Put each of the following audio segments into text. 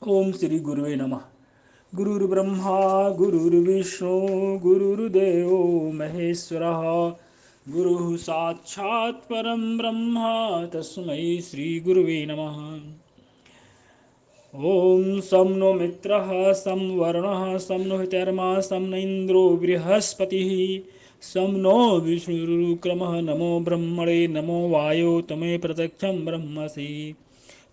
ओम श्री गुरुवे नमः। गुरुर्ब्रह्मा गुरुर्विष्णु गुरुर्देव महेश्वरः गुरुः साक्षात् परं ब्रह्म तस्मै श्री गुरुवे नमः। ओम सं नो मित्रः सं वरुणः सं नो हितैर्मा सं न इन्द्रो बृहस्पतिः सं नो विष्णुरुक्रमः नमो ब्रह्मणे नमो वायो तमे प्रत्यक्षं ब्रह्मसि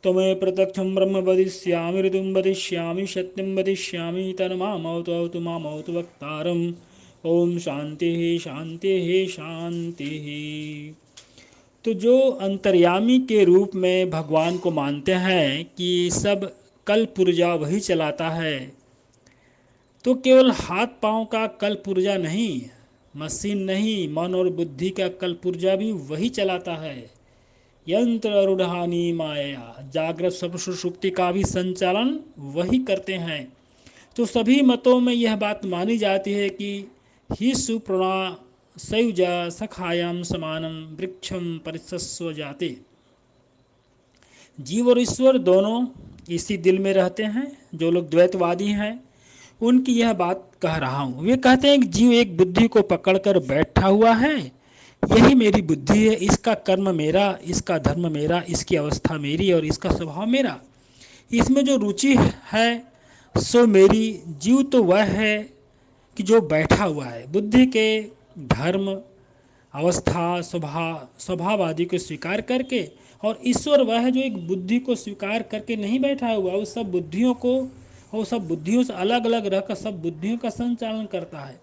त्वमेव प्रत्यक्षं ब्रह्म वदिष्यामि ऋतुं वदिष्यामि सत्यं वदिष्यामि तन्मामवतु मामवतु वक्तारम्। ओम शांति शांति शांति। तो जो अंतर्यामी के रूप में भगवान को मानते हैं कि सब कल पुर्जा वही चलाता है, तो केवल हाथ पांव का कल पुर्जा नहीं, मशीन नहीं, मन और बुद्धि का कल पुर्जा भी वही चलाता है। यंत्र रूढ़ानी माया, जागृत स्वप्न सुषुप्ति का भी संचालन वही करते हैं। तो सभी मतों में यह बात मानी जाती है कि ही सुप्रणा सयुजा सखायाम समानम वृक्षम परिसस्व जाते। जीव और ईश्वर दोनों इसी दिल में रहते हैं। जो लोग द्वैतवादी हैं उनकी यह बात कह रहा हूँ। वे कहते हैं कि जीव एक बुद्धि को पकड़कर बैठा हुआ है, यही मेरी बुद्धि है, इसका कर्म मेरा, इसका धर्म मेरा, इसकी अवस्था मेरी और इसका स्वभाव मेरा, इसमें जो रुचि है सो मेरी। जीव तो वह है कि जो बैठा हुआ है, बुद्धि के धर्म अवस्था स्वभाव आदि को स्वीकार करके, और ईश्वर वह है जो एक बुद्धि को स्वीकार करके नहीं बैठा हुआ, वो सब बुद्धियों को, वो सब बुद्धियों से अलग अलग रहकर सब बुद्धियों का संचालन करता है।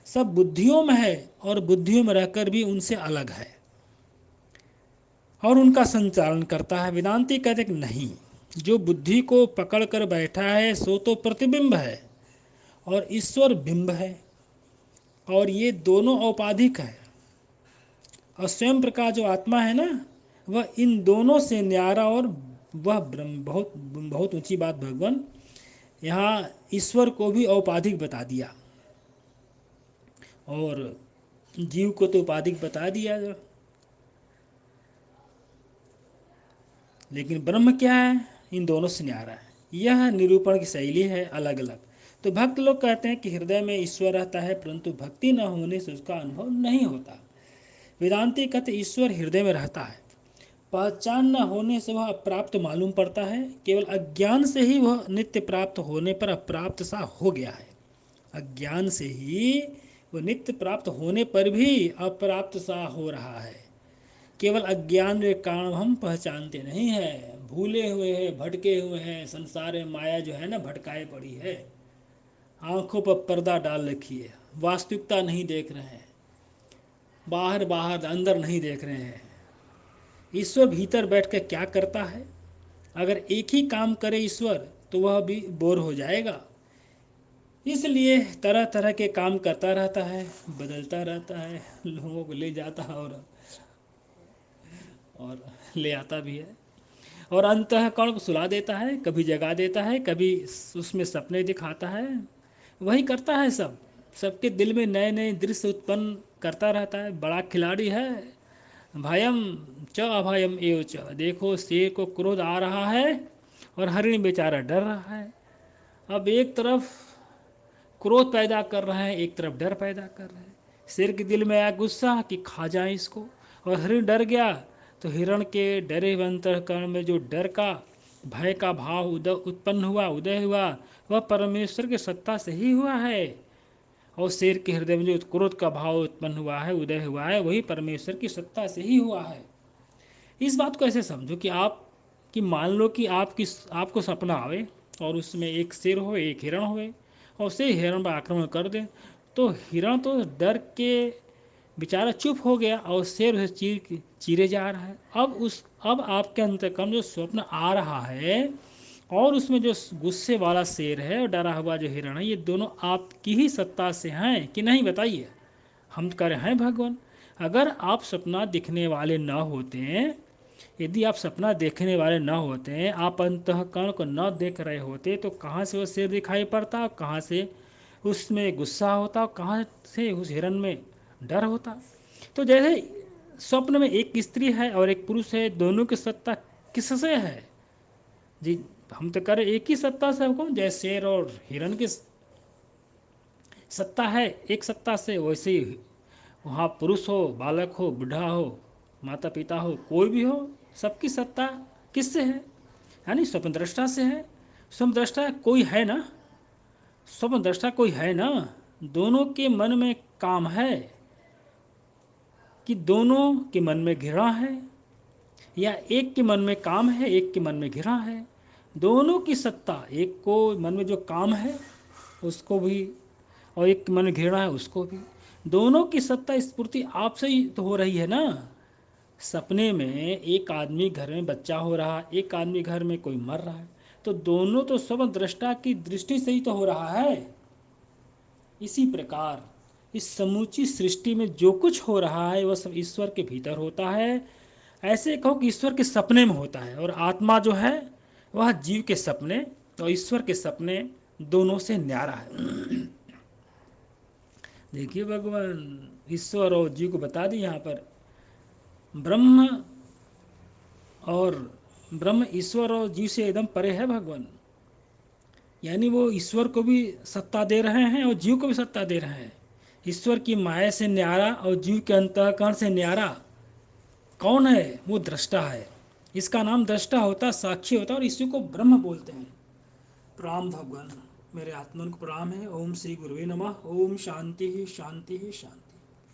सब बुद्धियों में है और बुद्धियों में रहकर भी उनसे अलग है और उनका संचालन करता है। वेदांती कहते कि नहीं, जो बुद्धि को पकड़ कर बैठा है सो तो प्रतिबिंब है और ईश्वर बिंब है, और ये दोनों औपाधिक है। और स्वयं प्रकाश जो आत्मा है ना, वह इन दोनों से न्यारा और वह ब्रह्म। बहुत बहुत ऊंची बात भगवान यहाँ ईश्वर को भी औपाधिक बता दिया और जीव को तो उपाधिक बता दिया। लेकिन ब्रह्म क्या है, इन दोनों से न्यारा है। यह निरूपण की शैली है अलग अलग। तो भक्त लोग कहते हैं कि हृदय में ईश्वर रहता है, परंतु भक्ति न होने से उसका अनुभव नहीं होता। वेदांती कहते ईश्वर हृदय में रहता है, पहचान न होने से वह अप्राप्त मालूम पड़ता है, केवल अज्ञान से ही वह नित्य प्राप्त होने पर अप्राप्त सा हो गया है। अज्ञान से ही वह नित्य प्राप्त होने पर भी अप्राप्त सा हो रहा है। केवल अज्ञान के कारण हम पहचानते नहीं हैं, भूले हुए हैं, भटके हुए हैं। संसार में माया जो है ना भटकाए पड़ी है, आंखों पर पर्दा डाल रखी है, वास्तविकता नहीं देख रहे हैं, बाहर बाहर अंदर नहीं देख रहे हैं। ईश्वर भीतर बैठ कर क्या करता है? अगर एक ही काम करे ईश्वर तो वह भी बोर हो जाएगा, इसलिए तरह तरह के काम करता रहता है, बदलता रहता है, लोगों को ले जाता है और ले आता भी है, और अंतःकरण को सुला देता है, कभी जगा देता है, कभी उसमें सपने दिखाता है। वही करता है सब, सबके दिल में नए नए दृश्य उत्पन्न करता रहता है। बड़ा खिलाड़ी है। भयम च अभयम एव च, देखो शेर को क्रोध आ रहा है और हरिण बेचारा डर रहा है। अब एक तरफ क्रोध पैदा कर रहे हैं, एक तरफ डर पैदा कर रहे हैं। शेर के दिल में आया गुस्सा कि खा जाए इसको, और हरिण डर गया, तो हिरण के डरे हुए अंतःकरण में जो डर का भय का भाव उत्पन्न हुआ, उदय हुआ, वह परमेश्वर की सत्ता से ही हुआ है। और शेर के हृदय में जो क्रोध का भाव उत्पन्न हुआ है, उदय हुआ है, वही परमेश्वर की सत्ता से ही हुआ है। इस बात को ऐसे समझो कि आप, कि मान लो कि आपको सपना आवे और उसमें एक शेर हो, एक हिरण होए, और उसे हिरण पर आक्रमण कर दे, तो हिरण तो डर के बेचारा चुप हो गया और शेर उसे चीरे जा रहा है। अब आपके अंतर्करण जो स्वप्न आ रहा है और उसमें जो गुस्से वाला शेर है और डरा हुआ जो हिरण है, ये दोनों आपकी ही सत्ता से हैं कि नहीं, बताइए। हम तो कह रहे हैं भगवान, अगर आप सपना दिखने वाले न होते, यदि आप सपना देखने वाले न होते, आप अंतःकरण को न देख रहे होते, तो कहाँ से वो शेर दिखाई पड़ता, कहाँ से उसमें गुस्सा होता, कहाँ से उस हिरण में डर होता। तो जैसे स्वप्न में एक स्त्री है और एक पुरुष है, दोनों की सत्ता किससे है जी? तो हम तो करें एक ही सत्ता से हुक्म, जैसे शेर और हिरण की सत्ता है एक सत्ता से, वैसे ही वहाँ पुरुष हो, बालक हो, बूढ़ा हो, माता पिता हो, कोई भी हो, सबकी सत्ता किससे है? यानी स्वप्न दृष्टा से है। स्वप्न दृष्टा कोई है ना, स्वप्न दृष्टा कोई है ना। दोनों के मन में काम है कि दोनों के मन में घृणा है, या एक के मन में काम है एक के मन में घृणा है। दोनों की सत्ता, एक को मन में जो काम है उसको भी, और एक के मन में घृणा है उसको भी, दोनों की सत्ता स्फूर्ति आपसे ही तो हो रही है ना। सपने में एक आदमी घर में बच्चा हो रहा है, एक आदमी घर में कोई मर रहा है, तो दोनों तो स्वप्न दृष्टा की दृष्टि से ही तो हो रहा है। इसी प्रकार इस समूची सृष्टि में जो कुछ हो रहा है वह सब ईश्वर के भीतर होता है। ऐसे कहो कि ईश्वर के सपने में होता है, और आत्मा जो है वह जीव के सपने और ईश्वर के सपने दोनों से न्यारा है। देखिए भगवान ईश्वर और जीव को बता दी यहाँ पर। ब्रह्म और ब्रह्म ईश्वर और जीव से एकदम परे है भगवान। यानी वो ईश्वर को भी सत्ता दे रहे हैं और जीव को भी सत्ता दे रहे हैं। ईश्वर की माया से न्यारा और जीव के अंतःकरण से न्यारा कौन है? वो दृष्टा है। इसका नाम दृष्टा होता, साक्षी होता, और इसी को ब्रह्म बोलते हैं। प्रणाम भगवान, मेरे आत्मन को प्रणाम है। ओम श्री गुरुवे नमः। ओम शांति ही शांति ही शांति।